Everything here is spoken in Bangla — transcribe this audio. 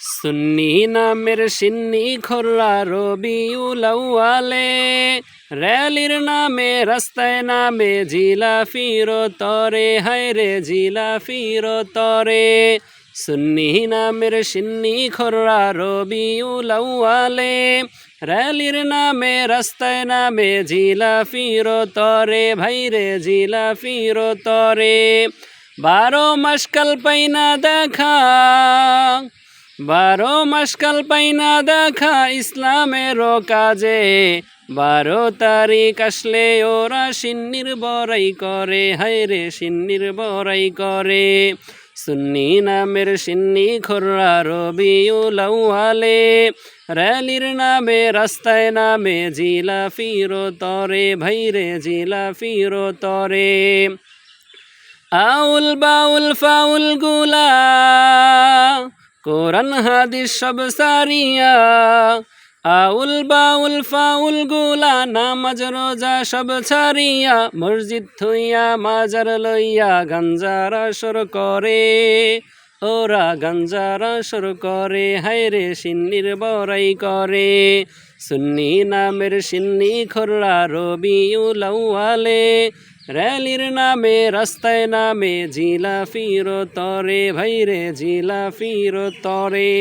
সুন্নি নামের সিন্নি খোররা রবিউল আউয়ালে, র্যালির নামে রাস্তায় নামে জিলাফির তরে, হায়রে জিলাফির তরে। সুন্নি নামের সিন্নি খোররা রবিউল আউয়ালে, র্যালির নামে রাস্তায় নামে জিলাফির তরে, ভাইরে জিলাফির তরে। 12 মাস কাল পাইনা দেখা, 12 মাস কাল পাইনা দেখা ইসলামেরও কাজে, 12 তারিখ আসলে ওরা সিন্নির বড়াই করে, হায়রে সিন্নির বড়াই করে। সুন্নি নামের সিন্নি খোররা রবিউল আউয়ালে, র্যালির নামে রাস্তায় নামে জিলাফির তরে, ভাইরে জিলাফির তরে। আউল বাউল ফাউল গুলা কোরআন হাদিস সব সারিয়া, আউল বাউল ফাউল গুলা নামাজ রোজা সব ছাড়িয়া, মসজিদ থইয়া মাজার লইয়া গাঞ্জার আসর করে, ওরা গাঞ্জার আসর করে, হায়রে সিন্নির বড়াই করে। সুন্নি নামের সিন্নি খোররা রবিউল আউয়ালে, র্যালির নামে রাস্তায় নামে জিলাফির তরে, ভাইরে জিলাফির তরে।